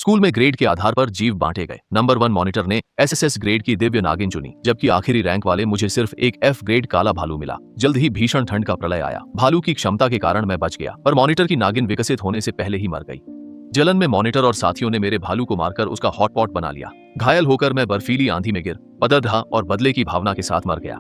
School में grade के आधार पर जीव बांटे गए। नंबर 1 मॉनिटर ने एसएसएस ग्रेड की दिव्य नागिन चुनी, जबकि आखिरी रैंक वाले मुझे सिर्फ एक एफ ग्रेड काला भालू मिला। जल्द ही भीषण ठंड का प्रलय आया। भालू की क्षमता के कारण मैं बच गया, पर मॉनिटर की नागिन विकसित होने से पहले ही मर गई। जलन में मॉनिटर और साथियों ने मेरे भालू को मारकर उसका हॉटपॉट बना लिया। घायल होकर मैं बर्फीली आंधी में गिर पदरधा और बदले की भावना के साथ मर गया।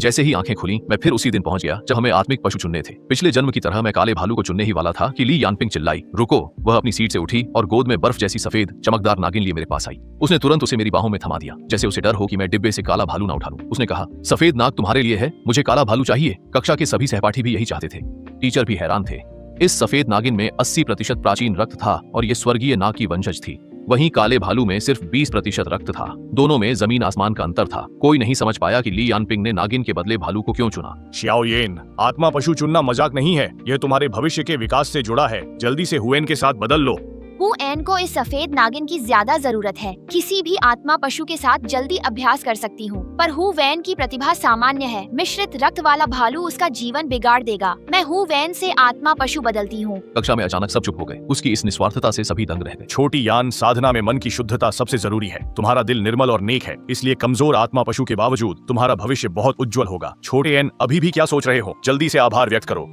जैसे ही आंखें खुली, मैं फिर उसी दिन पहुंच गया जब हमें आत्मिक पशु चुनने थे। पिछले जन्म की तरह मैं काले भालू को चुनने ही वाला था कि ली यानपिंग चिल्लाई, रुको। वह अपनी सीट से उठी और गोद में बर्फ जैसी सफेद चमकदार नागिन लिए मेरे पास आई। उसने तुरंत उसे मेरी बाहों में थमा दिया, जैसे उसे डर हो कि मैं डिब्बे से काला भालू ना उठा लूं। उसने कहा, सफेद नाग तुम्हारे लिए है, मुझे काला भालू चाहिए। कक्षा के सभी सहपाठी भी यही चाहते थे। टीचर भी हैरान थे। इस सफेद नागिन में 80% प्राचीन रक्त था और ये स्वर्गीय नाग की वंशज थी। वहीं काले भालू में सिर्फ 20% रक्त था। दोनों में जमीन आसमान का अंतर था। कोई नहीं समझ पाया कि ली यानपिंग ने नागिन के बदले भालू को क्यों चुना। श्याओ येन, आत्मा पशु चुनना मजाक नहीं है, यह तुम्हारे भविष्य के विकास से जुड़ा है। जल्दी से हुएन के साथ बदल लो। हु एन को इस सफेद नागिन की ज्यादा जरूरत है। किसी भी आत्मा पशु के साथ जल्दी अभ्यास कर सकती हूँ, पर हु वैन की प्रतिभा सामान्य है। मिश्रित रक्त वाला भालू उसका जीवन बिगाड़ देगा। मैं हु वैन से आत्मा पशु बदलती हूँ। कक्षा में अचानक सब चुप हो गए। उसकी इस निस्वार्थता से सभी दंग रह गए। छोटी यान, साधना में मन की शुद्धता सबसे जरूरी है। तुम्हारा दिल निर्मल और नेक है, इसलिए कमजोर आत्मा पशु के बावजूद तुम्हारा भविष्य बहुत उज्जवल होगा। छोटे एन, अभी भी क्या सोच रहे हो? जल्दी से आभार व्यक्त करो।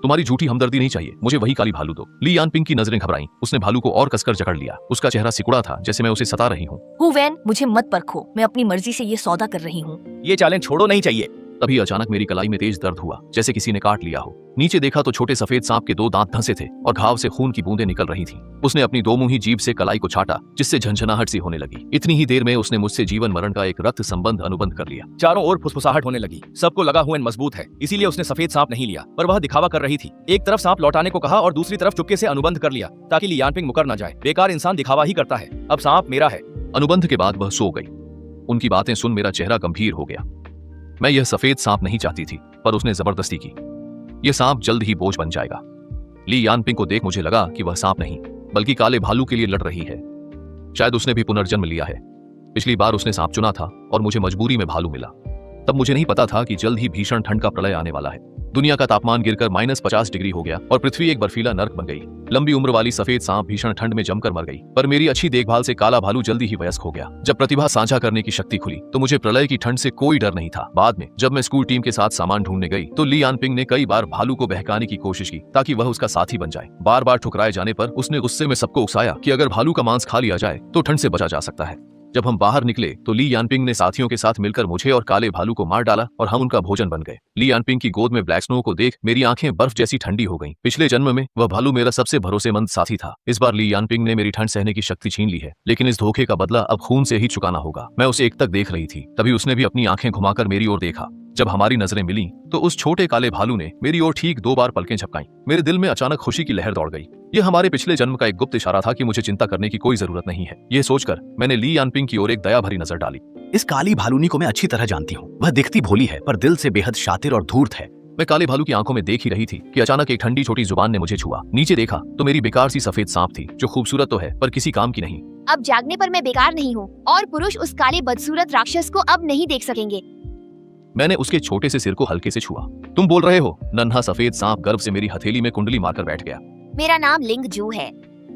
तुम्हारी झूठी हमदर्दी नहीं चाहिए, मुझे वही काली भालू दो। ली यानपिंग की नजरें घबराईं। उसने भालू को और कसकर जकड़ लिया। उसका चेहरा सिकुड़ा था, जैसे मैं उसे सता रही हूँ। हु वैन, मुझे मत परखो, मैं अपनी मर्जी से ये सौदा कर रही हूँ। ये चालें छोड़ो, नहीं चाहिए। तभी अचानक मेरी कलाई में तेज दर्द हुआ, जैसे किसी ने काट लिया हो। नीचे देखा तो छोटे सफेद सांप के 2 दांत धंसे थे और घाव से खून की बूंदें निकल रही थीं। उसने अपनी 2 मुंही जीभ से कलाई को छाटा, जिससे झंझनाहट सी होने लगी। इतनी ही देर में उसने मुझसे जीवन मरण का एक रक्त संबंध अनुबंध कर लिया। चारों ओर फुसफुसाहट होने लगी। सबको लगा हुएन मजबूत है, इसीलिए उसने सफेद सांप नहीं लिया, पर वह दिखावा कर रही थी। एक तरफ सांप लौटाने को कहा और दूसरी तरफ चुपके से अनुबंध कर लिया, ताकि ली यानपिंग मुकर न जाए। बेकार इंसान दिखावा ही करता है। अब सांप मेरा है। अनुबंध के बाद वह सो गई। उनकी बातें सुन मेरा चेहरा गंभीर हो गया। मैं यह सफेद सांप नहीं चाहती थी, पर उसने जबरदस्ती की। यह सांप जल्द ही बोझ बन जाएगा। ली यानपिंग को देख मुझे लगा कि वह सांप नहीं, बल्कि काले भालू के लिए लड़ रही है। शायद उसने भी पुनर्जन्म लिया है। पिछली बार उसने सांप चुना था और मुझे मजबूरी में भालू मिला। तब मुझे नहीं पता था कि जल्द ही भीषण ठंड का प्रलय आने वाला है। दुनिया का तापमान गिरकर -50 डिग्री हो गया और पृथ्वी एक बर्फीला नर्क बन गई। लंबी उम्र वाली सफेद सांप भीषण ठंड में जमकर मर गई, पर मेरी अच्छी देखभाल से काला भालू जल्दी ही वयस्क हो गया। जब प्रतिभा साझा करने की शक्ति खुली तो मुझे प्रलय की ठंड से कोई डर नहीं था। बाद में जब मैं स्कूल टीम के साथ सामान ढूंढने गई तो ली यानपिंग ने कई बार भालू को बहकाने की कोशिश की, ताकि वह उसका साथी बन जाए। बार बार ठुकराए जाने पर उसने गुस्से में सबको उकसाया कि अगर भालू का मांस खा लिया जाए तो ठंड से बचा जा सकता है। जब हम बाहर निकले तो ली यानपिंग ने साथियों के साथ मिलकर मुझे और काले भालू को मार डाला और हम उनका भोजन बन गए। ली यानपिंग की गोद में ब्लैक स्नो को देख मेरी आंखें बर्फ जैसी ठंडी हो गईं। पिछले जन्म में वह भालू मेरा सबसे भरोसेमंद साथी था। इस बार ली यानपिंग ने मेरी ठंड सहने की शक्ति छीन ली है, लेकिन इस धोखे का बदला अब खून से ही चुकाना होगा। मैं उसे एकटक देख रही थी, तभी उसने भी अपनी आंखें घुमाकर मेरी ओर देखा। जब हमारी नजरें मिली तो उस छोटे काले भालू ने मेरी ओर ठीक 2 बार पलकें झपकाईं। मेरे दिल में अचानक खुशी की लहर दौड़ गई। यह हमारे पिछले जन्म का एक गुप्त इशारा था कि मुझे चिंता करने की कोई जरूरत नहीं है। यह सोचकर मैंने ली यानपिंग की ओर एक दया भरी नजर डाली। इस काली भालूनी को मैं अच्छी तरह जानती हूँ। वह दिखती भोली है, पर दिल से बेहद शातिर और धूर्त है। मैं काले भालू की आंखों में देख ही रही थी कि अचानक एक ठंडी छोटी जुबान ने मुझे छुआ। नीचे देखा तो मेरी बेकार सी सफेद सांप थी, जो खूबसूरत तो है पर किसी काम की नहीं। अब जागने पर मैं बेकार नहीं हूँ और पुरुष उस काले बदसूरत राक्षस को अब नहीं देख सकेंगे। मैंने उसके छोटे से सिर को हल्के से छुआ। तुम बोल रहे हो? नन्हा सफेद सांप गर्व से मेरी हथेली में कुंडली मारकर बैठ गया। मेरा नाम लिंग जू है।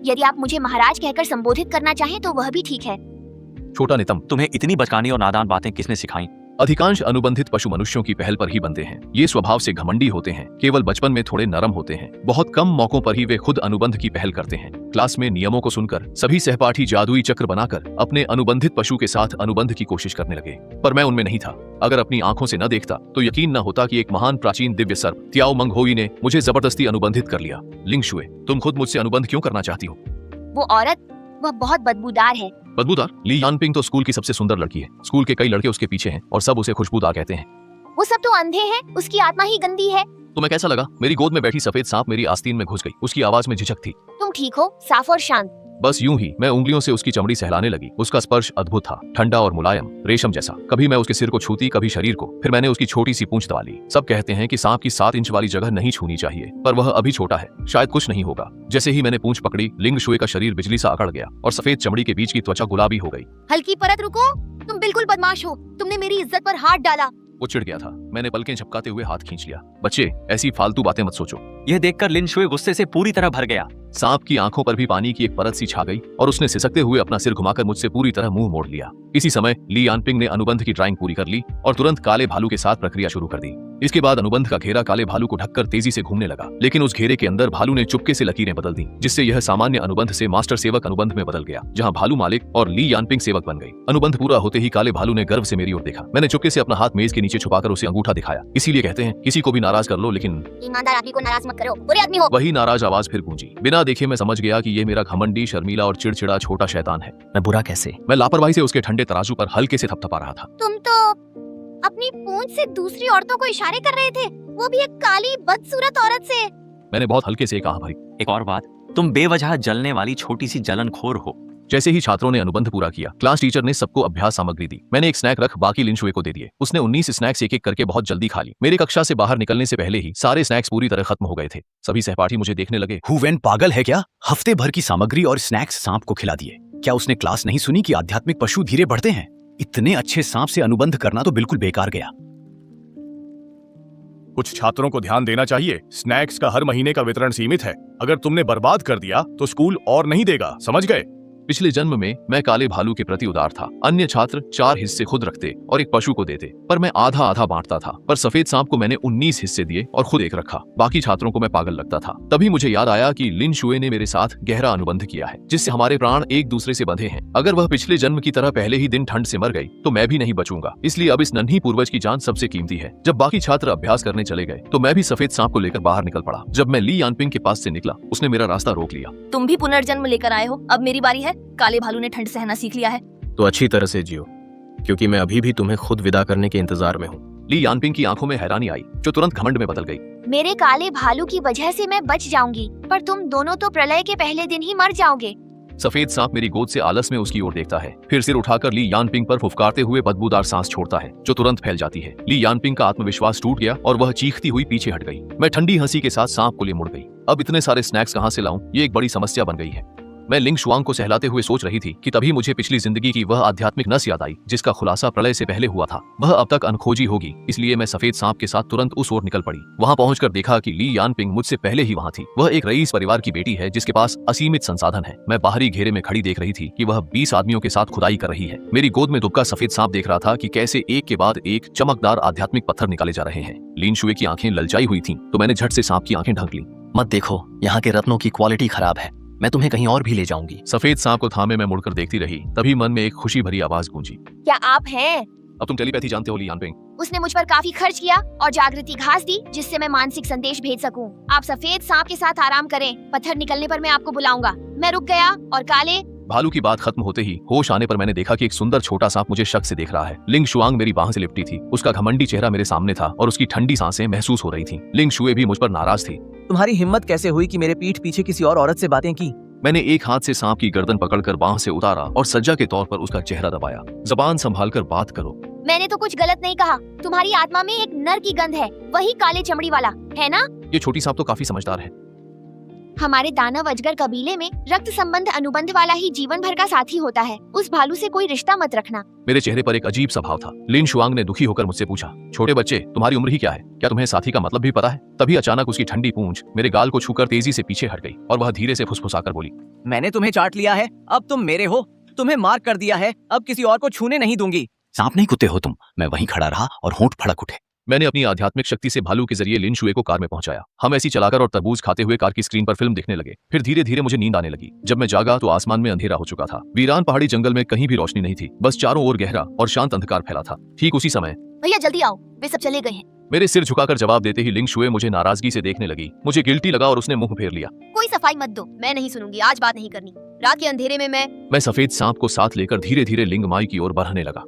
यदि आप मुझे महाराज कहकर संबोधित करना चाहें तो वह भी ठीक है। छोटा नितम, तुम्हें इतनी बचकानी और नादान बातें किसने सिखाई? अधिकांश अनुबंधित पशु मनुष्यों की पहल पर ही बनते हैं। ये स्वभाव से घमंडी होते हैं, केवल बचपन में थोड़े नरम होते हैं। बहुत कम मौकों पर ही वे खुद अनुबंध की पहल करते हैं। क्लास में नियमों को सुनकर सभी सहपाठी जादुई चक्र बनाकर अपने अनुबंधित पशु के साथ अनुबंध की कोशिश करने लगे, पर मैं उनमें नहीं था। अगर अपनी आंखों से न देखता तो यकीन न होता कि एक महान प्राचीन दिव्य सर्प त्याओ मंग होई ने मुझे जबरदस्ती अनुबंधित कर लिया। लिंग शुए, तुम खुद मुझसे अनुबंध क्यों करना चाहती हो? वो औरत, वह बहुत बदबूदार है। बदबूदार? ली यानपिंग तो स्कूल की सबसे सुंदर लड़की है। स्कूल के कई लड़के उसके पीछे हैं और सब उसे खुशबूदार कहते हैं। वो सब तो अंधे हैं, उसकी आत्मा ही गंदी है। तुम्हें कैसा लगा? मेरी गोद में बैठी सफेद सांप मेरी आस्तीन में घुस गई। उसकी आवाज में झिझक थी। तुम ठीक हो? साफ और शांत। बस यूं ही मैं उंगलियों से उसकी चमड़ी सहलाने लगी। उसका स्पर्श अद्भुत था, ठंडा और मुलायम, रेशम जैसा। कभी मैं उसके सिर को छूती, कभी शरीर को। फिर मैंने उसकी छोटी सी पूंछ दबा ली। सब कहते हैं कि सांप की 7 इंच वाली जगह नहीं छूनी चाहिए, पर वह अभी छोटा है, शायद कुछ नहीं होगा। जैसे ही मैंने पूंछ पकड़ी, लिंग शुए का शरीर बिजली सा अकड़ गया और सफेद चमड़ी के बीच की त्वचा गुलाबी हो गई। हल्की परत, रुको, तुम बिल्कुल बदमाश हो। तुमने मेरी इज्जत पर हाथ डाला। वो चिढ़ गया था। मैंने पलकें झपकाते हुए हाथ खींच लिया। बच्चे, ऐसी फालतू बातें मत सोचो। यह देखकर लिन शुए गुस्से से पूरी तरह भर गया। सांप की आंखों पर भी पानी की एक परत सी छा गई और उसने सिसकते हुए अपना सिर घुमाकर मुझसे पूरी तरह मुंह मोड़ लिया। इसी समय ली यानपिंग ने अनुबंध की ड्राइंग पूरी कर ली और तुरंत काले भालू के साथ प्रक्रिया शुरू कर दी। इसके बाद अनुबंध का घेरा काले भालू को ढककर तेजी से घूमने लगा, लेकिन उस घेरे के अंदर भालू ने चुपके से लकीरें बदल दी, जिससे यह सामान्य अनुबंध से मास्टर सेवक अनुबंध में बदल गया, जहां भालू मालिक और ली यानपिंग सेवक बन गई। अनुबंध पूरा होते ही काले भालू ने गर्व से मेरी ओर देखा। मैंने चुपके से अपना हाथ मेज के नीचे छुपाकर उसे अंगूठा दिखाया। इसीलिए कहते हैं किसी को भी नाराज कर लो, लेकिन ईमानदार आदमी को नाराज मत करो, बुरे आदमी हो। वही नाराज आवाज फिर गूंजी। बिना देखे मैं समझ गया कि ये मेरा घमंडी, शर्मीला और चिड़चिड़ा छोटा शैतान है। मैं बुरा कैसे? मैं लापरवाही से उसके ठंडे तराजू पर हल्के से थपथपा रहा था। तुम तो अपनी पूंछ से दूसरी औरतों को इशारे कर रहे थे, वो भी एक काली बदसूरत औरत से। मैंने बहुत हल्के से कहा, भाई। एक और बात, तुम बेवजह जलने वाली छोटी सी जलनखोर हो। जैसे ही छात्रों ने अनुबंध पूरा किया, क्लास टीचर ने सबको अभ्यास सामग्री दी। मैंने एक स्नैक रख बाकी लिन शुए को दे दिए। उसने 19 स्नैक्स एक एक करके बहुत जल्दी खा ली। मेरी कक्षा से बाहर निकलने से पहले ही सारे स्नैक्स पूरी तरह खत्म हो गए थे। सभी सहपाठी मुझे देखने लगे। हु वेन पागल है क्या? हफ्ते भर की सामग्री और स्नैक्स सांप को खिला दिए। क्या उसने क्लास नहीं सुनी कि आध्यात्मिक पशु धीरे बढ़ते हैं? इतने अच्छे सांप से अनुबंध करना तो बिल्कुल बेकार गया। कुछ छात्रों को ध्यान देना चाहिए, स्नैक्स का हर महीने का वितरण सीमित है। अगर तुमने बर्बाद कर दिया तो स्कूल और नहीं देगा, समझ गए? पिछले जन्म में मैं काले भालू के प्रति उदार था। अन्य छात्र 4 हिस्से खुद रखते और एक पशु को देते, पर मैं आधा आधा बांटता था। पर सफेद सांप को मैंने 19 हिस्से दिए और खुद एक रखा। बाकी छात्रों को मैं पागल लगता था। तभी मुझे याद आया कि लिन शुए ने मेरे साथ गहरा अनुबंध किया है, जिससे हमारे प्राण एक दूसरे से बंधे हैं। अगर वह पिछले जन्म की तरह पहले ही दिन ठंड से मर गई तो मैं भी नहीं बचूंगा। इसलिए अब इस नन्ही पूर्वज की जान सबसे कीमती है। जब बाकी छात्र अभ्यास करने चले गए तो मैं भी सफेद सांप को लेकर बाहर निकल पड़ा। जब मैं ली यानपिंग के पास से निकला, उसने मेरा रास्ता रोक लिया। तुम भी पुनर्जन्म लेकर आए हो, अब मेरी बारी है। काले भालू ने ठंड सहना सीख लिया है। तो अच्छी तरह से जियो, क्योंकि मैं अभी भी तुम्हें खुद विदा करने के इंतजार में हूँ। ली यानपिंग की आंखों में हैरानी आई, जो तुरंत घमंड में बदल गई। मेरे काले भालू की वजह से मैं बच जाऊंगी, पर तुम दोनों तो प्रलय के पहले दिन ही मर जाओगे। सफेद सांप मेरी गोद से आलस में उसकी ओर देखता है, फिर सिर उठाकर ली यानपिंग पर फुफकारते हुए बदबूदार सांस छोड़ता है, जो तुरंत फैल जाती है। ली यानपिंग का आत्मविश्वास टूट गया और वह चीखती हुई पीछे हट गई। मैं ठंडी हंसी के साथ सांप को लिए मुड़ गई। अब इतने सारे स्नैक्स कहाँ से लाऊं, ये एक बड़ी समस्या बन गई है। मैं लिंग शुआंग को सहलाते हुए सोच रही थी कि तभी मुझे पिछली जिंदगी की वह आध्यात्मिक नस याद आई, जिसका खुलासा प्रलय से पहले हुआ था। वह अब तक अनखोजी होगी, इसलिए मैं सफेद सांप के साथ तुरंत उस ओर निकल पड़ी। वहां पहुंचकर देखा कि ली यानपिंग मुझसे पहले ही वहां थी। वह एक रईस परिवार की बेटी है, जिसके पास असीमित संसाधन है। मैं बाहरी घेरे में खड़ी देख रही थी कि वह 20 आदमियों के साथ खुदाई कर रही है। मेरी गोद में दुबका सफेद सांप देख रहा था कि कैसे एक के बाद एक चमकदार आध्यात्मिक पत्थर निकाले जा रहे हैं। लिन शुए की आंखें ललचाई हुई थीं, तो मैंने झट से सांप की आंखें ढक ली। मत देखो, यहाँ के रत्नों की क्वालिटी खराब है। मैं तुम्हें कहीं और भी ले जाऊंगी। सफेद सांप को थामे मैं मुड़कर देखती रही। तभी मन में एक खुशी भरी आवाज गूंजी। क्या आप हैं? अब तुम टेलीपैथी जानते हो ली यानपिंग। उसने मुझ पर काफी खर्च किया और जागृति घास दी, जिससे मैं मानसिक संदेश भेज सकूं। आप सफेद सांप के साथ आराम करें, पत्थर निकलने पर मैं आपको बुलाऊंगा। मैं रुक गया और काले भालू की बात खत्म होते ही होश आने पर मैंने देखा कि एक सुंदर छोटा सांप मुझे शक से देख रहा है। लिंग शुआंग मेरी बाह से लिपटी थी। उसका घमंडी चेहरा मेरे सामने था और उसकी ठंडी सांसें महसूस हो रही थीं। लिंग शुए भी मुझ पर नाराज थी। तुम्हारी हिम्मत कैसे हुई कि मेरे पीठ पीछे किसी और औरत से बातें की? मैंने एक हाथ से सांप की गर्दन पकड़कर बाह से उतारा और सज्जा के तौर पर उसका चेहरा दबाया। जबान संभालकर बात करो। मैंने तो कुछ गलत नहीं कहा। तुम्हारी आत्मा में एक नर की गंध है, वही काले चमड़ी वाला, है ना? ये छोटी सांप तो काफी समझदार है। हमारे दानव अजगर कबीले में रक्त संबंध अनुबंध वाला ही जीवन भर का साथी होता है। उस भालू से कोई रिश्ता मत रखना। मेरे चेहरे पर एक अजीब सा भाव था। लिन शुआंग ने दुखी होकर मुझसे पूछा, छोटे बच्चे, तुम्हारी उम्र ही क्या है? क्या तुम्हें साथी का मतलब भी पता है? तभी अचानक उसकी ठंडी पूंछ मेरे गाल को छूकर तेजी से पीछे हट गई और वह धीरे से फुसफुसाकर बोली, मैंने तुम्हें चाट लिया है, अब तुम मेरे हो। तुम्हें मार्क कर दिया है, अब किसी और को छूने नहीं दूंगी। सांप नहीं कुत्ते हो तुम। मैं वहीं खड़ा रहा और होंठ फड़क उठे। मैंने अपनी आध्यात्मिक शक्ति से भालू के जरिए लिन शुए को कार में पहुंचाया। हम ऐसी चलाकर और तरबूज खाते हुए कार की स्क्रीन पर फिल्म देखने लगे। फिर धीरे धीरे मुझे नींद आने लगी। जब मैं जागा तो आसमान में अंधेरा हो चुका था। वीरान पहाड़ी जंगल में कहीं भी रोशनी नहीं थी, बस चारों ओर गहरा और शांत अंधकार फैला था। ठीक उसी समय भैया जल्दी आओ, वे सब चले गए हैं। मेरे सिर झुकाकर जवाब देते ही लिंग शुए मुझे नाराजगी से देखने लगी। मुझे गिल्टी लगा और उसने मुंह फेर लिया। कोई सफाई मत दो, मैं नहीं सुनूंगी, आज बात नहीं करनी। रात के अंधेरे में मैं सफेद सांप को साथ लेकर धीरे धीरे लिंग माई की ओर बढ़ने लगा।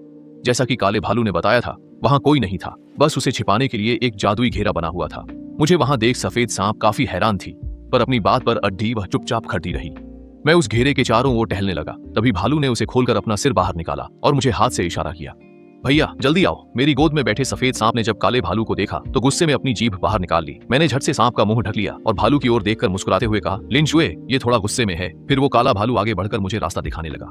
जैसा कि काले भालू ने बताया था, वहां कोई नहीं था, बस उसे छिपाने के लिए एक जादुई घेरा बना हुआ था। मुझे वहां देख सफेद सांप काफी हैरान थी, पर अपनी बात पर अड्डी वह चुपचाप खड़ी रही। मैं उस घेरे के चारों ओर टहलने लगा। तभी भालू ने उसे खोलकर अपना सिर बाहर निकाला और मुझे हाथ से इशारा किया, भैया जल्दी आओ। मेरी गोद में बैठे सफेद सांप ने जब काले भालू को देखा तो गुस्से में अपनी जीभ बाहर निकाल ली। मैंने झट से सांप का मुंह ढक लिया और भालू की ओर देखकर मुस्कुराते हुए कहा, लिन शुए, ये थोड़ा गुस्से में है। फिर वो काला भालू आगे बढ़कर मुझे रास्ता दिखाने लगा।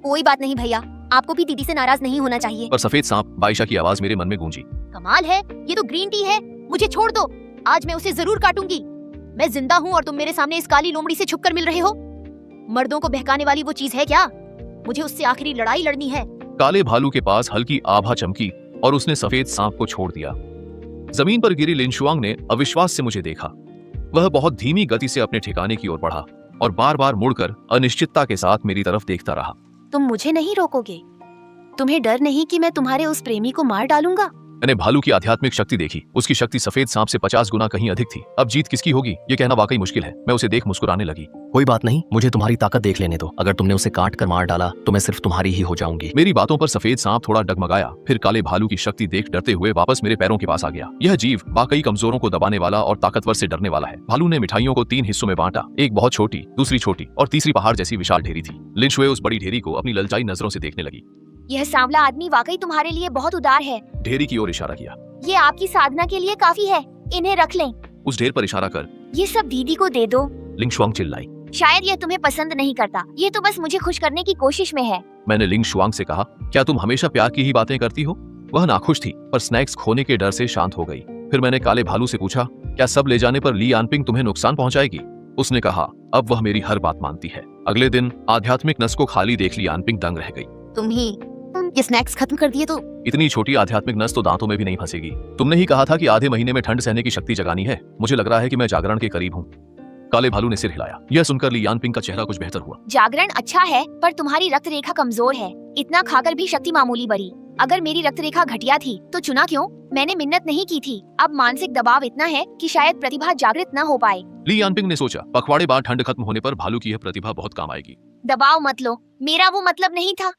कोई बात नहीं भैया, आपको भी दीदी से नाराज नहीं होना चाहिए। पर सफेद सांप बाइशा की आवाज मेरे मन में गूंजी। कमाल है, ये तो ग्रीन टी है, मुझे छोड़ दो, आज मैं उसे जरूर काटूंगी। मैं जिंदा हूँ और तुम मेरे सामने इस काली लोमड़ी से छुपकर मिल रहे हो। मर्दों को बहकाने वाली वो चीज है क्या? मुझे उससे आखिरी लड़ाई लड़नी है। काले भालू के पास हल्की आभा चमकी और उसने सफेद सांप को छोड़ दिया। जमीन पर गिरी लिनशुआंग ने अविश्वास से मुझे देखा। वह बहुत धीमी गति से अपने ठिकाने की ओर बढ़ा और बार बार मुड़कर अनिश्चितता के साथ मेरी तरफ देखता रहा। तुम मुझे नहीं रोकोगे? तुम्हें डर नहीं कि मैं तुम्हारे उस प्रेमी को मार डालूंगा? मैंने भालू की आध्यात्मिक शक्ति देखी। उसकी शक्ति सफेद सांप से 50 गुना कहीं अधिक थी। अब जीत किसकी होगी ये कहना वाकई मुश्किल है। मैं उसे देख मुस्कुराने लगी। कोई बात नहीं, मुझे तुम्हारी ताकत देख लेने दो। अगर तुमने उसे काट कर मार डाला तो मैं सिर्फ तुम्हारी ही हो जाऊंगी। मेरी बातों पर सफेद सांप थोड़ा डगमगाया, फिर काले भालू की शक्ति देख डरते हुए वापस मेरे पैरों के पास आ गया। यह जीव वाकई कमजोरों को दबाने वाला और ताकतवर से डरने वाला है। भालू ने मिठाइयों को 3 हिस्सों में बांटा, एक बहुत छोटी, दूसरी छोटी और तीसरी पहाड़ जैसी विशाल ढेरी थी। लिनशुए उस बड़ी ढेरी को अपनी ललचाई नजरों से देखने लगी। यह सांवला आदमी वाकई तुम्हारे लिए बहुत उदार है। ढेरी की ओर इशारा किया। ये आपकी साधना के लिए काफी है, इन्हें रख लें। उस ढेर पर इशारा कर ये सब दीदी को दे दो। लिंगशुआंग चिल्लाई। शायद यह तुम्हें पसंद नहीं करता, ये तो बस मुझे खुश करने की कोशिश में है। मैंने लिंगशुआंग से कहा, क्या तुम हमेशा प्यार की ही बातें करती हो? वह नाखुश थी पर स्नैक्स खोने के डर से शांत हो गई। फिर मैंने काले भालू से पूछा, क्या सब ले जाने पर ली यानपिंग तुम्हें नुकसान पहुंचाएगी? उसने कहा, अब वह मेरी हर बात मानती है। अगले दिन आध्यात्मिक नस को खाली देख ली यानपिंग दंग रह गई। तुम ये स्नैक्स खत्म कर दिए तो? इतनी छोटी आध्यात्मिक नस तो दांतों में भी नहीं फंसेगी। तुमने ही कहा था कि आधे महीने में ठंड सहने की शक्ति जगानी है। मुझे लग रहा है कि मैं जागरण के करीब हूँ। काले भालू ने सिर हिलाया। यह सुनकर ली यानपिंग का चेहरा कुछ बेहतर हुआ। जागरण अच्छा है पर तुम्हारी रक्त रेखा कमजोर है। इतना खाकर भी शक्ति मामूली बढ़ी। अगर मेरी रक्त रेखा घटिया थी तो चुना क्यों? मैंने मिन्नत नहीं की थी। अब मानसिक दबाव इतना है कि शायद प्रतिभा जागृत न हो पाए। ली यानपिंग ने सोचा, पखवाड़े बाद ठंड खत्म होने पर भालू की यह प्रतिभा बहुत काम आएगी। दबाव मत लो, मेरा वो मतलब नहीं था।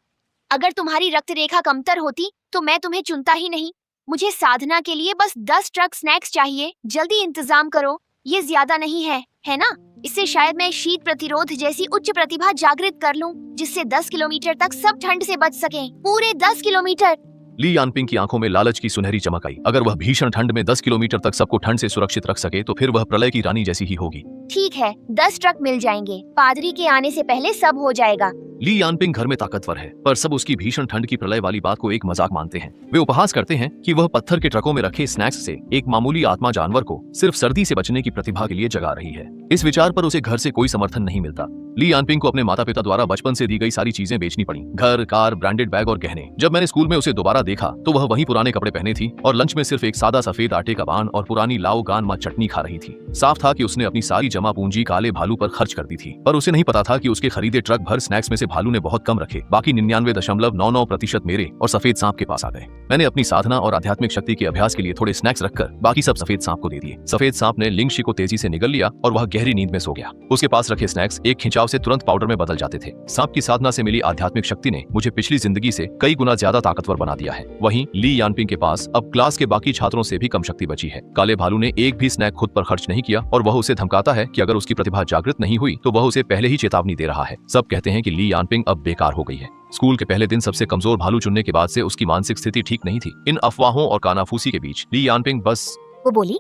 अगर तुम्हारी रक्त रेखा कमतर होती तो मैं तुम्हें चुनता ही नहीं। मुझे साधना के लिए बस 10 ट्रक स्नैक्स चाहिए। जल्दी इंतजाम करो, ये ज्यादा नहीं है ना? इससे शायद मैं शीत प्रतिरोध जैसी उच्च प्रतिभा जागृत कर लूं, जिससे 10 किलोमीटर तक सब ठंड से बच सकें। पूरे 10 किलोमीटर। ली यानपिंग की आंखों में लालच की सुनहरी चमक आई। अगर वह भीषण ठंड में 10 किलोमीटर तक सबको ठंड से सुरक्षित रख सके तो फिर वह प्रलय की रानी जैसी ही होगी। ठीक है, 10 ट्रक मिल जाएंगे। पादरी के आने से पहले सब हो जाएगा। ली यानपिंग घर में ताकतवर है पर सब उसकी भीषण ठंड की प्रलय वाली बात को एक मजाक मानते हैं। वे उपहास करते हैं कि वह पत्थर के ट्रकों में रखे स्नैक्स से एक मामूली आत्मा जानवर को सिर्फ सर्दी से बचने की प्रतिभा के लिए जगा रही है। इस विचार पर उसे घर से कोई समर्थन नहीं मिलता। ली यानपिंग को अपने माता पिता द्वारा बचपन से दी गई सारी चीजें बेचनी पड़ी, घर, कार, ब्रांडेड बैग और गहने। जब मैंने स्कूल में उसे दोबारा देखा तो वह वही पुराने कपड़े पहने थी और लंच में सिर्फ एक सादा सफेद आटे का बान और पुरानी लाओ गान मा चटनी खा रही थी। साफ था कि उसने अपनी सारी जमा पूंजी काले भालू पर खर्च कर दी थी, पर उसे नहीं पता था कि उसके खरीदे ट्रक भर स्नैक्स में से भालू ने बहुत कम रखे। बाकी 99.99% मेरे और सफेद सांप के पास आ गए। मैंने अपनी साधना और आध्यात्मिक शक्ति के अभ्यास के लिए थोड़े स्नैक्स रखकर बाकी सब सफेद सांप को दे दिए। सफेद सांप ने लिंगशी को तेजी से निगल लिया और वह गहरी नींद में सो गया। उसके पास रखे स्नैक्स एक खिंचाव से तुरंत पाउडर में बदल जाते थे। सांप की साधना से मिली आध्यात्मिक शक्ति ने मुझे पिछली जिंदगी से कई गुना ज्यादा ताकतवर बना दिया है। वहीं ली यानपिंग के पास अब क्लास के बाकी छात्रों से भी कम शक्ति बची है। काले भालू ने एक भी स्नैक खुद पर खर्च नहीं किया और वह उसे धमकाता है कि अगर उसकी प्रतिभा जागृत नहीं हुई तो वह उसे पहले ही चेतावनी दे रहा है। सब कहते हैं कि ली यानपिंग अब बेकार हो गई है। स्कूल के पहले दिन सबसे कमजोर भालू चुनने के बाद से उसकी मानसिक स्थिति ठीक नहीं थी। इन अफवाहों और कानाफूसी के बीच ली यानपिंग बस वो बोली,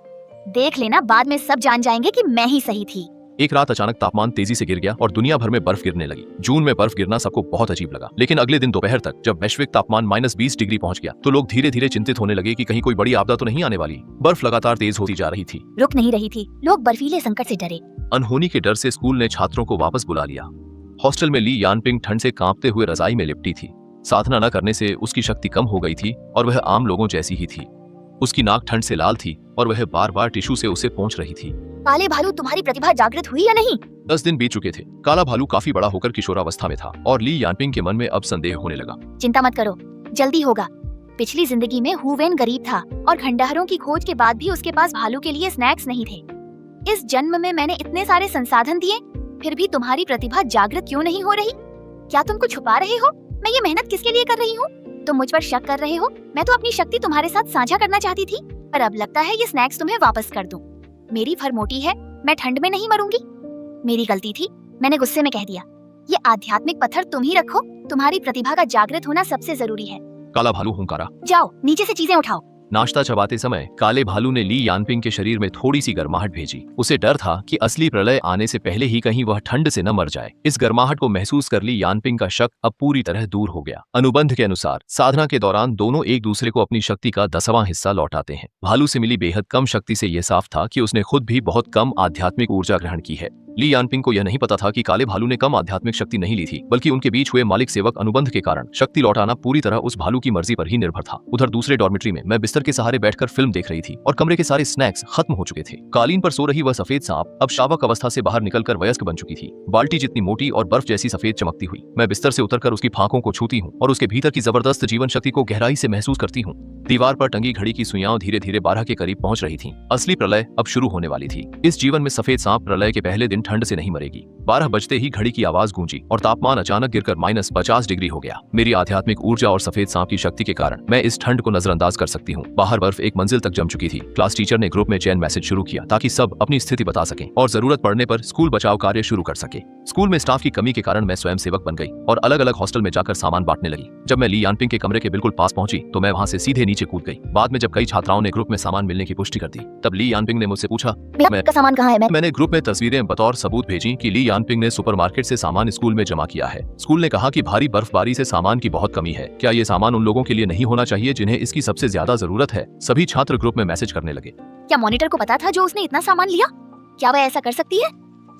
देख लेना, बाद में सब जान जाएंगे कि मैं ही सही थी। एक रात अचानक तापमान तेजी से गिर गया और दुनिया भर में बर्फ गिरने लगी। जून में बर्फ गिरना सबको बहुत अजीब लगा, लेकिन अगले दिन दोपहर तक जब वैश्विक तापमान -20 डिग्री पहुंच गया तो लोग धीरे धीरे चिंतित होने लगे कि कहीं कोई बड़ी आपदा तो नहीं आने वाली। बर्फ लगातार तेज होती जा रही थी, रुक नहीं रही थी। लोग बर्फीले संकट से डरे। अनहोनी के डर से स्कूल ने छात्रों को वापस बुला लिया। हॉस्टल में ली यानपिंग ठंड से कांपते हुए रजाई में लिपटी थी। साधना न करने से उसकी शक्ति कम हो गई थी और वह आम लोगों जैसी ही थी। उसकी नाक ठंड से लाल थी और वह बार बार टिश्यू से उसे पोंछ रही थी। काले भालू, तुम्हारी प्रतिभा जागृत हुई या नहीं? 10 दिन बीत चुके थे। काला भालू काफी बड़ा होकर किशोरावस्था में था और ली यानपिंग के मन में अब संदेह होने लगा। चिंता मत करो, जल्दी होगा। पिछली जिंदगी में हुवेन गरीब था और खंडहरों की खोज के बाद भी उसके पास भालू के लिए स्नैक्स नहीं थे। इस जन्म में मैंने इतने सारे संसाधन दिए, फिर भी तुम्हारी प्रतिभा जागृत क्यों नहीं हो रही? क्या तुम कुछ छुपा रहे हो? मैं ये मेहनत किसके लिए कर रही हूँ? तुम मुझ पर शक कर रहे हो? मैं तो अपनी शक्ति तुम्हारे साथ साझा करना चाहती थी, पर अब लगता है ये स्नैक्स तुम्हें वापस कर दूं। मेरी फर मोटी है, मैं ठंड में नहीं मरूंगी। मेरी गलती थी, मैंने गुस्से में कह दिया। ये आध्यात्मिक पत्थर तुम ही रखो, तुम्हारी प्रतिभा का जागृत होना सबसे जरूरी है। काला भालू हुंकारा। जाओ नीचे से चीजें उठाओ। नाश्ता चबाते समय काले भालू ने ली यानपिंग के शरीर में थोड़ी सी गर्माहट भेजी। उसे डर था कि असली प्रलय आने से पहले ही कहीं वह ठंड से न मर जाए। इस गर्माहट को महसूस कर ली यानपिंग का शक अब पूरी तरह दूर हो गया। अनुबंध के अनुसार साधना के दौरान दोनों एक दूसरे को अपनी शक्ति का 10वां हिस्सा लौटाते हैं। भालू से मिली बेहद कम शक्ति से यह साफ था कि उसने खुद भी बहुत कम आध्यात्मिक ऊर्जा ग्रहण की है। ली यानपिंग को यह नहीं पता था कि काले भालू ने कम आध्यात्मिक शक्ति नहीं ली थी, बल्कि उनके बीच हुए मालिक सेवक अनुबंध के कारण शक्ति लौटाना पूरी तरह उस भालू की मर्जी पर ही निर्भर था। उधर दूसरे डॉर्मेट्री में मैं बिस्तर के सहारे बैठकर फिल्म देख रही थी और कमरे के सारे स्नैक्स खत्म हो चुके थे। कालीन पर सो रही वह सफेद सांप अब शावक अवस्था से बाहर निकलकर वयस्क बन चुकी थी। बाल्टी जितनी मोटी और बर्फ जैसी सफेद चमकती हुई मैं बिस्तर से उतरकर उसकी फांकों को छूती हूँ और उसके भीतर की जबरदस्त जीवन शक्ति को गहराई से महसूस करती हूँ। दीवार पर टंगी घड़ी की सुइयां धीरे धीरे 12 के करीब पहुंच रही थीं। असली प्रलय अब शुरू होने वाली थी। इस जीवन में सफेद सांप प्रलय के पहले दिन ठंड से नहीं मरेगी। 12 बजते ही घड़ी की आवाज गूंजी और तापमान अचानक गिरकर -50 डिग्री हो गया। मेरी आध्यात्मिक ऊर्जा और सफेद सांप की शक्ति के कारण मैं इस ठंड को नजरअंदाज कर सकती हूँ। बाहर बर्फ एक मंजिल तक जम चुकी थी। क्लास टीचर ने ग्रुप में चैन मैसेज शुरू किया ताकि सब अपनी स्थिति बता सकें और जरूरत पड़ने पर स्कूल बचाव कार्य शुरू कर सके। स्कूल में स्टाफ की कमी के कारण मैं स्वयं सेवक बन गई और अलग अलग हॉस्टल में जाकर सामान बांटने लगी। जब मैं ली यानपिंग के कमरे के बिल्कुल पास पहुंची तो मैं वहां से सीधे नीचे कूद गई। बाद में जब कई छात्राओं ने ग्रुप में सामान मिलने की पुष्टि कर दी तब ली यानपिंग ने मुझसे पूछा मेरा सामान कहाँ है? मैंने ग्रुप में तस्वीरें बतौर सबूत भेजी कि ली यानपिंग ने सुपरमार्केट से सामान स्कूल में जमा किया है। स्कूल ने कहा कि भारी बर्फबारी से सामान की बहुत कमी है। क्या ये सामान उन लोगों के लिए नहीं होना चाहिए जिन्हें इसकी सबसे ज्यादा जरूरत है? सभी छात्र ग्रुप में मैसेज करने लगे। क्या मॉनिटर को पता था जो उसने इतना सामान लिया? क्या वह ऐसा कर सकती है?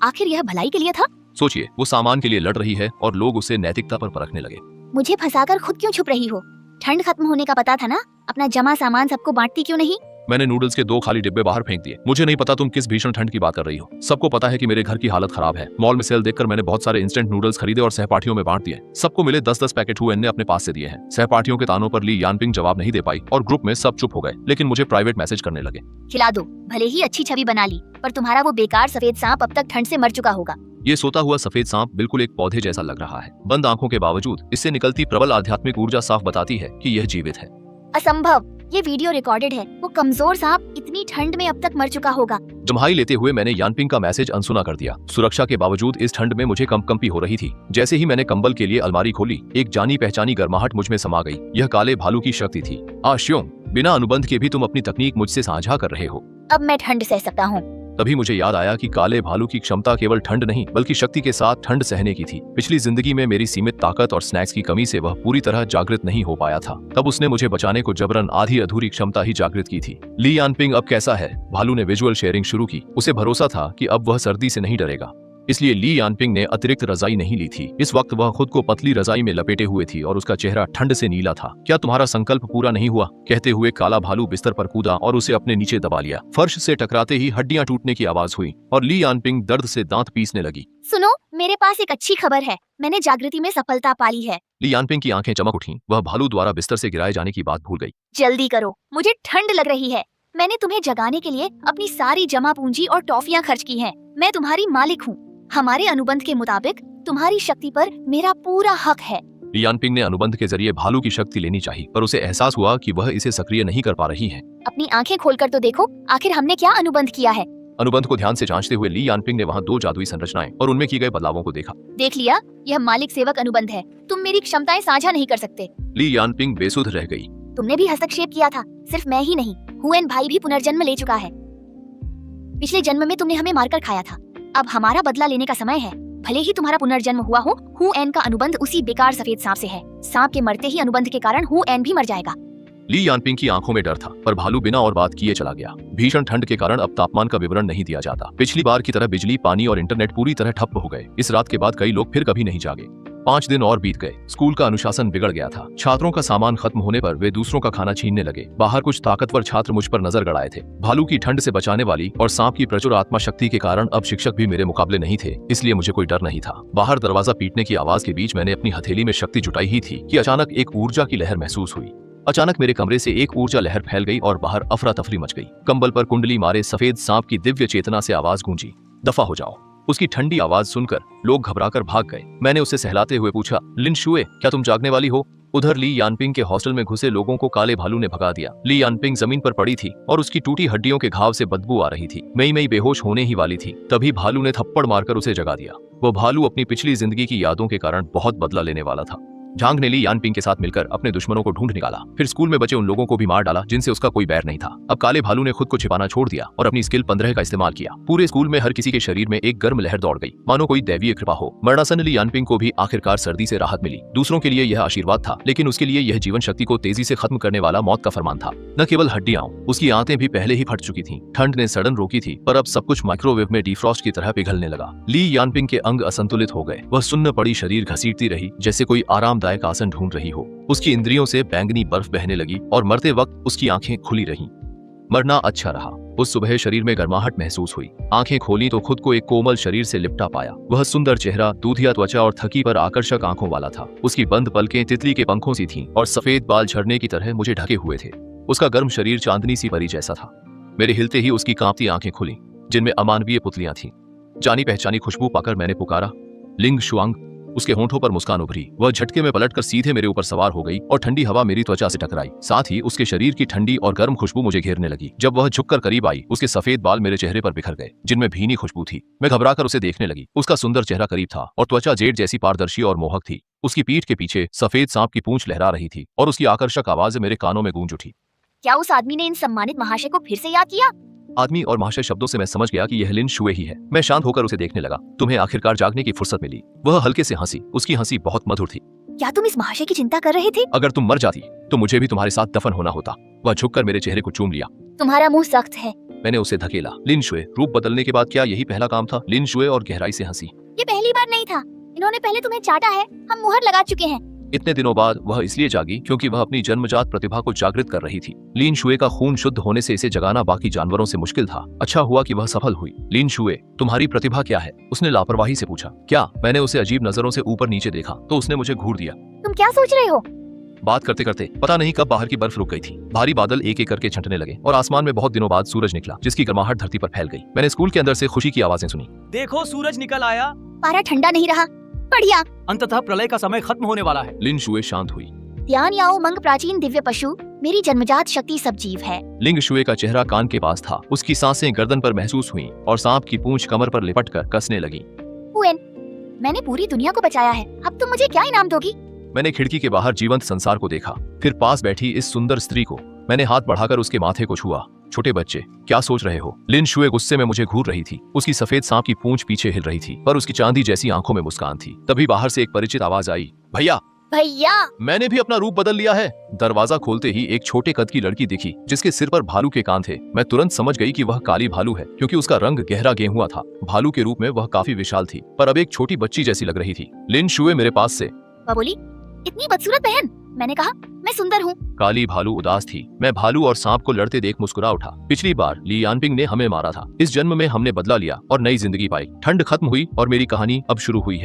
आखिर यह भलाई के लिए था? सोचिए, वो सामान के लिए लड़ रही है और लोग उसे नैतिकता पर परखने लगे। मुझे फंसाकर खुद क्यों छुप रही हो? ठंड खत्म होने का पता था ना? अपना जमा सामान सबको बांटती क्यों नहीं? मैंने नूडल्स के 2 खाली डिब्बे बाहर फेंक दिए। मुझे नहीं पता तुम किस भीषण ठंड की बात कर रही हो। सबको पता है कि मेरे घर की हालत खराब है। मॉल में सेल देखकर मैंने बहुत सारे इंस्टेंट नूडल्स खरीदे और सहपाठियों में बांट दिए। सबको मिले 10-10 पैकेट हुए ने अपने पास से दिए हैं। सहपाठियों के तानों पर ली यानपिंग जवाब नहीं दे पाई और ग्रुप में सब चुप हो गए, लेकिन मुझे प्राइवेट मैसेज करने लगे। खिला दो, भले ही अच्छी छवि बना ली, पर तुम्हारा वो बेकार सफेद सांप अब तक ठंड से मर चुका होगा। ये सोता हुआ सफेद सांप बिल्कुल एक पौधे जैसा लग रहा है। बंद आंखों के बावजूद इससे निकलती प्रबल आध्यात्मिक ऊर्जा साफ बताती है कि यह जीवित है। असंभव, ये वीडियो रिकॉर्डेड है। वो कमजोर सांप इतनी ठंड में अब तक मर चुका होगा। जम्हाई लेते हुए मैंने यानपिंग का मैसेज अनसुना कर दिया। सुरक्षा के बावजूद इस ठंड में मुझे कंपकंपी हो रही थी। जैसे ही मैंने कंबल के लिए अलमारी खोली, एक जानी पहचानी गर्माहट मुझ में समा गई। यह काले भालू की शक्ति थी। आश्यों, बिना अनुबंध के भी तुम अपनी तकनीक मुझसे साझा कर रहे हो। अब मैं ठंड सह सकता हूँ। तभी मुझे याद आया कि काले भालू की क्षमता केवल ठंड नहीं बल्कि शक्ति के साथ ठंड सहने की थी। पिछली जिंदगी में मेरी सीमित ताकत और स्नैक्स की कमी से वह पूरी तरह जागृत नहीं हो पाया था। तब उसने मुझे बचाने को जबरन आधी अधूरी क्षमता ही जागृत की थी। ली यानपिंग अब कैसा है? भालू ने विजुअल शेयरिंग शुरू की। उसे भरोसा था कि अब वह सर्दी से नहीं डरेगा, इसलिए ली यानपिंग ने अतिरिक्त रजाई नहीं ली थी। इस वक्त वह खुद को पतली रजाई में लपेटे हुए थी और उसका चेहरा ठंड से नीला था। क्या तुम्हारा संकल्प पूरा नहीं हुआ? कहते हुए काला भालू बिस्तर पर कूदा और उसे अपने नीचे दबा लिया। फर्श से टकराते ही हड्डियां टूटने की आवाज हुई और ली यानपिंग दर्द से दांत पीसने लगी। सुनो, मेरे पास एक अच्छी खबर है। मैंने जागृति में सफलता पाली है। ली यानपिंग की आंखें चमक उठी। वह भालू द्वारा बिस्तर से गिराए जाने की बात भूल गई। जल्दी करो, मुझे ठंड लग रही है। मैंने तुम्हें जगाने के लिए अपनी सारी जमा पूंजी और टॉफियां खर्च की हैं। मैं तुम्हारी मालिक हूँ। हमारे अनुबंध के मुताबिक तुम्हारी शक्ति पर मेरा पूरा हक है। ली यानपिंग ने अनुबंध के जरिए भालू की शक्ति लेनी चाहिए, पर उसे एहसास हुआ कि वह इसे सक्रिय नहीं कर पा रही है। अपनी आंखें खोलकर तो देखो, आखिर हमने क्या अनुबंध किया है। अनुबंध को ध्यान से जांचते हुए ली यानपिंग ने वहाँ 2 जादुई संरचनाएं और उनमें की गए बदलावों को देखा। देख लिया, यह मालिक सेवक अनुबंध है। तुम मेरी क्षमताएं साझा नहीं कर सकते। ली यानपिंग बेसुध रह गई। तुमने भी हस्तक्षेप किया था। सिर्फ मैं ही नहीं, हुएन भाई भी पुनर्जन्म ले चुका है। पिछले जन्म में तुमने हमें मारकर खाया था। अब हमारा बदला लेने का समय है। भले ही तुम्हारा पुनर्जन्म हुआ हो, हुएन का अनुबंध उसी बेकार सफेद सांप से है। सांप के मरते ही अनुबंध के कारण हुएन भी मर जाएगा। ली यानपिंग की आंखों में डर था, पर भालू बिना और बात किए चला गया। भीषण ठंड के कारण अब तापमान का विवरण नहीं दिया जाता। पिछली बार की तरह बिजली, पानी और इंटरनेट पूरी तरह ठप हो गए। इस रात के बाद कई लोग फिर कभी नहीं जागे। 5 दिन और बीत गए। स्कूल का अनुशासन बिगड़ गया था। छात्रों का सामान खत्म होने पर वे दूसरों का खाना छीनने लगे। बाहर कुछ ताकतवर छात्र मुझ पर नजर गड़ाए थे। भालू की ठंड से बचाने वाली और सांप की प्रचुर आत्मा शक्ति के कारण अब शिक्षक भी मेरे मुकाबले नहीं थे, इसलिए मुझे कोई डर नहीं था। बाहर दरवाजा पीटने की आवाज के बीच मैंने अपनी हथेली में शक्ति जुटाई ही थी कि अचानक एक ऊर्जा की लहर महसूस हुई। अचानक मेरे कमरे से एक ऊर्जा लहर फैल गई और बाहर अफरा तफरी मच गई। कंबल पर कुंडली मारे सफेद सांप की दिव्य चेतना से आवाज गूंजी, दफा हो जाओ। उसकी ठंडी आवाज सुनकर लोग घबराकर भाग गए। मैंने उसे सहलाते हुए पूछा, लिन शुए, क्या तुम जागने वाली हो? उधर ली यानपिंग के हॉस्टल में घुसे लोगों को काले भालू ने भगा दिया। ली यानपिंग जमीन पर पड़ी थी और उसकी टूटी हड्डियों के घाव से बदबू आ रही थी। मई बेहोश होने ही वाली थी। तभी भालू ने थप्पड़ मारकर उसे जगा दिया। वो भालू अपनी पिछली जिंदगी की यादों के कारण बहुत बदला लेने वाला था। झांग ने ली यानपिंग के साथ मिलकर अपने दुश्मनों को ढूंढ निकाला, फिर स्कूल में बचे उन लोगों को भी मार डाला जिनसे उसका कोई बैर नहीं था। अब काले भालू ने खुद को छिपाना छोड़ दिया और अपनी स्किल 15 का इस्तेमाल किया। पूरे स्कूल में हर किसी के शरीर में एक गर्म लहर दौड़ गई, मानो कोई दैवीय कृपा हो। मरणासन ली यानपिंग को भी आखिरकार सर्दी से राहत मिली। दूसरों के लिए यह आशीर्वाद था, लेकिन उसके लिए यह जीवन शक्ति को तेजी से खत्म करने वाला मौत का फरमान था। न केवल हड्डियां, उसकी आंतें भी पहले ही फट चुकी थीं। ठंड ने सड़न रोकी थी, पर अब सब कुछ माइक्रोवेव में डिफ्रॉस्ट की तरह पिघलने लगा। ली यानपिंग के अंग असंतुलित हो गए। वह सुन्न पड़ी शरीर घसीटती रही जैसे कोई आरामदायक आसन ढूंढ रही हो। उसकी इंद्रियों से बैंगनी बर्फ बहने लगी और मरते वक्त उसकी आंखें खुली रहीं। मरना अच्छा रहा। उस सुबह शरीर में गर्माहट महसूस हुई। आंखें खोली तो खुद को एक कोमल शरीर से लिपटा पाया। वह सुंदर चेहरा, दूधिया त्वचा और थकी पर आकर्षक आंखों वाला था। उसकी बंद पलकें तितली के पंखों सी थीं और सफेद बाल झरने की तरह मुझे ढके हुए थे। उसका गर्म शरीर चांदनी सी परी जैसा था। मेरे हिलते ही उसकी कांपती आंखें खुली, जिनमें अमानवीय पुतलियां थीं। जानी पहचानी खुशबू पाकर मैंने पुकारा, लिंग शुआंग। उसके होंठों पर मुस्कान उभरी। वह झटके में पलटकर सीधे मेरे ऊपर सवार हो गई और ठंडी हवा मेरी त्वचा से टकराई। साथ ही उसके शरीर की ठंडी और गर्म खुशबू मुझे घेरने लगी। जब वह झुककर करीब आई, उसके सफेद बाल मेरे चेहरे पर बिखर गए, जिनमें भीनी खुशबू थी। मैं घबराकर उसे देखने लगी। उसका सुंदर चेहरा करीब था और त्वचा जेड जैसी पारदर्शी और मोहक थी। उसकी पीठ के पीछे सफेद सांप की पूंछ लहरा रही थी और उसकी आकर्षक आवाज मेरे कानों में गूंज उठी। क्या उस आदमी ने इन सम्मानित महाशय को फिर से याद किया? आदमी और महाशय शब्दों से मैं समझ गया कि यह लिन शुए ही है। मैं शांत होकर उसे देखने लगा। तुम्हें आखिरकार जागने की फुर्सत मिली। वह हल्के से हंसी। उसकी हंसी बहुत मधुर थी। क्या तुम इस महाशय की चिंता कर रहे थे? अगर तुम मर जाती तो मुझे भी तुम्हारे साथ दफन होना होता। वह झुककर मेरे चेहरे को चूम लिया। तुम्हारा मुंह सख्त है। मैंने उसे धकेला। लिन शुए, रूप बदलने के बाद क्या यही पहला काम था? लिन शुए और गहराई से हंसी। ये पहली बार नहीं था। इन्होंने पहले तुम्हें चाटा है। हम मुहर लगा चुके हैं। इतने दिनों बाद वह इसलिए जागी क्योंकि वह अपनी जन्मजात प्रतिभा को जागृत कर रही थी। लिन शुए का खून शुद्ध होने से इसे जगाना बाकी जानवरों से मुश्किल था। अच्छा हुआ कि वह सफल हुई। लिन शुए, तुम्हारी प्रतिभा क्या है? उसने लापरवाही से पूछा। क्या? मैंने उसे अजीब नजरों से ऊपर नीचे देखा तो उसने मुझे घूर दिया। तुम क्या सोच रहे हो? बात करते करते पता नहीं कब बाहर की बर्फ रुक गई थी। भारी बादल एक एक करके छंटने लगे और आसमान में बहुत दिनों बाद सूरज निकला, जिसकी गर्माहट धरती पर फैल गई। मैंने स्कूल के अंदर से खुशी की आवाजें सुनी। देखो, सूरज निकल आया। पारा ठंडा नहीं रहा। बढ़िया। अंततः प्रलय का समय खत्म होने वाला है। लिन शुए शांत हुई। ध्यान याओ मंग, प्राचीन दिव्य पशु, मेरी जन्मजात शक्ति सब जीव है। लिंग शुए का चेहरा कान के पास था। उसकी सांसें गर्दन पर महसूस हुईं और सांप की पूंछ कमर पर लिपटकर कसने लगी। हुएन, मैंने पूरी दुनिया को बचाया है। अब तुम मुझे क्या इनाम दोगी? मैंने खिड़की के बाहर जीवंत संसार को देखा, फिर पास बैठी इस सुंदर स्त्री को। मैंने हाथ बढ़ाकर उसके माथे को छुआ। छोटे बच्चे, क्या सोच रहे हो? लिन शुए गुस्से में मुझे घूर रही थी। उसकी सफेद सांप की पूंछ पीछे हिल रही थी, पर उसकी चांदी जैसी आंखों में मुस्कान थी। तभी बाहर से एक परिचित आवाज आई, भैया। भैया, मैंने भी अपना रूप बदल लिया है। दरवाजा खोलते ही एक छोटे कद की लड़की दिखी, जिसके सिर पर भालू के कान थे। मैं तुरंत समझ गई कि वह काली भालू है, क्योंकि उसका रंग गहरा गेहुआ था। भालू के रूप में वह काफी विशाल थी, पर अब एक छोटी बच्ची जैसी लग रही थी। लिन शुए मेरे पास से वह बोली, इतनी बदसूरत बहन। मैंने कहा, मैं सुंदर हूँ। काली भालू उदास थी। मैं भालू और सांप को लड़ते देख मुस्कुरा उठा। पिछली बार ली यानपिंग ने हमें मारा था। इस जन्म में हमने बदला लिया और नई जिंदगी पाई। ठंड खत्म हुई और मेरी कहानी अब शुरू हुई है।